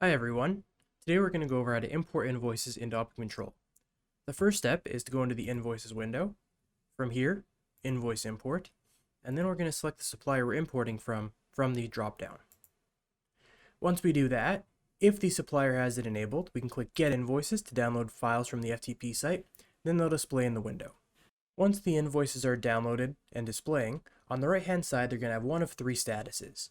Hi everyone. Today we're going to go over how to import invoices into Optimum Control. The first step is to go into the Invoices window. From here, Invoice Import, and then we're going to select the supplier we're importing from the drop-down. Once we do that, if the supplier has it enabled, we can click Get Invoices to download files from the FTP site, then they'll display in the window. Once the invoices are downloaded and displaying, on the right-hand side they're going to have one of three statuses.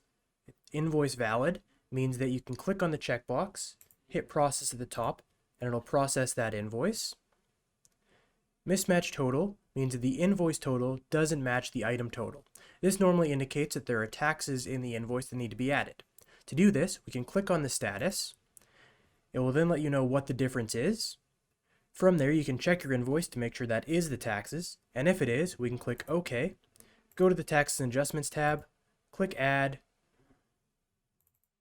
Invoice Valid means that you can click on the checkbox, hit process at the top, and it'll process that invoice. Mismatch total means that the invoice total doesn't match the item total. This normally indicates that there are taxes in the invoice that need to be added. To do this, we can click on the status. It will then let you know what the difference is. From there, you can check your invoice to make sure that is the taxes, and if it is, we can click OK, go to the Taxes and Adjustments tab, click Add,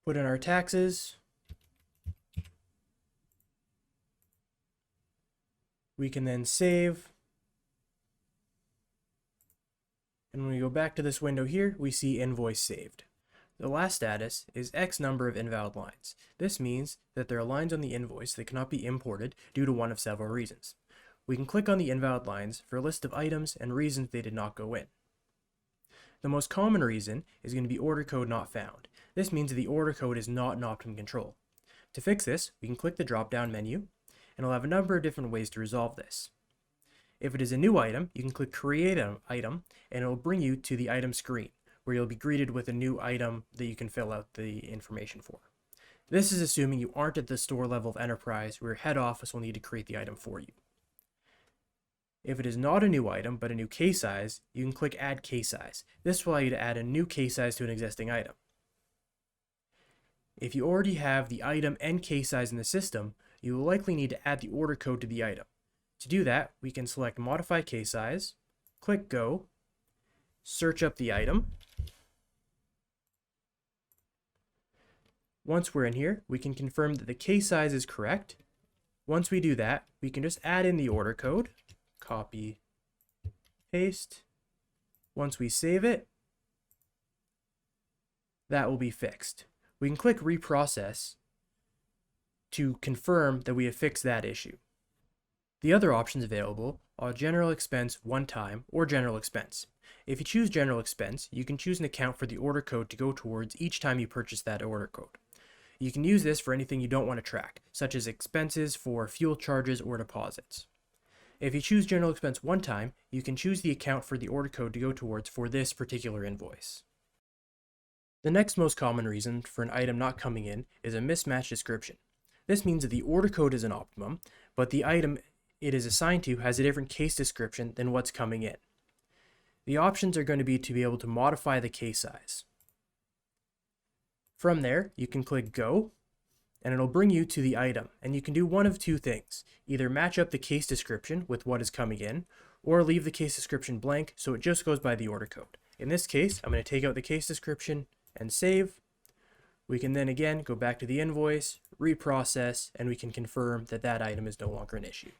put in our taxes. We can then save. And when we go back to this window here, we see invoice saved. The last status is X number of invalid lines. This means that there are lines on the invoice that cannot be imported due to one of several reasons. We can click on the invalid lines for a list of items and reasons they did not go in. The most common reason is going to be order code not found. This means that the order code is not in Optimum Control. To fix this, we can click the drop-down menu, and it'll have a number of different ways to resolve this. If it is a new item, you can click Create an Item, and it will bring you to the item screen, where you'll be greeted with a new item that you can fill out the information for. This is assuming you aren't at the store level of enterprise, where your head office will need to create the item for you. If it is not a new item, but a new case size, you can click Add Case Size. This will allow you to add a new case size to an existing item. If you already have the item and case size in the system, you will likely need to add the order code to the item. To do that, we can select Modify Case Size, click Go, search up the item. Once we're in here, we can confirm that the case size is correct. Once we do that, we can just add in the order code, copy, paste. Once we save it, that will be fixed. We can click Reprocess to confirm that we have fixed that issue. The other options available are General Expense One Time or General Expense. If you choose General Expense, you can choose an account for the order code to go towards each time you purchase that order code. You can use this for anything you don't want to track, such as expenses for fuel charges or deposits. If you choose General Expense One Time, you can choose the account for the order code to go towards for this particular invoice. The next most common reason for an item not coming in is a mismatched description. This means that the order code is an optimum, but the item it is assigned to has a different case description than what's coming in. The options are going to be able to modify the case size. From there, you can click Go, and it'll bring you to the item, and you can do one of two things. Either match up the case description with what is coming in, or leave the case description blank so it just goes by the order code. In this case, I'm going to take out the case description and save. We can then again go back to the invoice, reprocess, and we can confirm that that item is no longer an issue.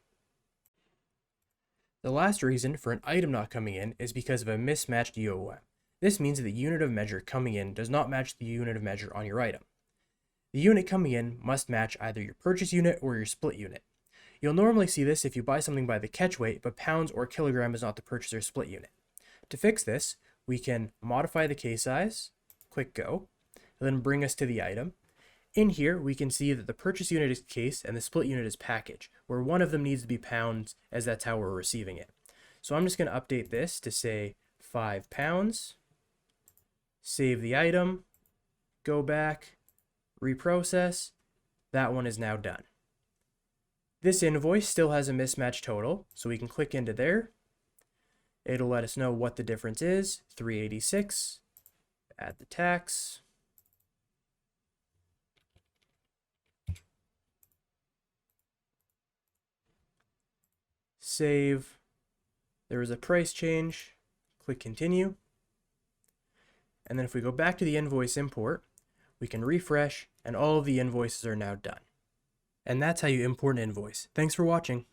The last reason for an item not coming in is because of a mismatched UOM. This means that the unit of measure coming in does not match the unit of measure on your item. The unit coming in must match either your purchase unit or your split unit. You'll normally see this if you buy something by the catch weight, but pounds or kilogram is not the purchase or split unit. To fix this, we can modify the case size, click Go, and then bring us to the item. In here, we can see that the purchase unit is case and the split unit is package, where one of them needs to be pounds as that's how we're receiving it. So I'm just going to update this to say 5 pounds, save the item, go back, reprocess. That one is now done. This invoice still has a mismatched total, so we can click into there. It'll let us know what the difference is, $386, add the tax. Save. There was a price change. Click Continue. And then if we go back to the invoice import, we can refresh and all of the invoices are now done. And that's how you import an invoice. Thanks for watching.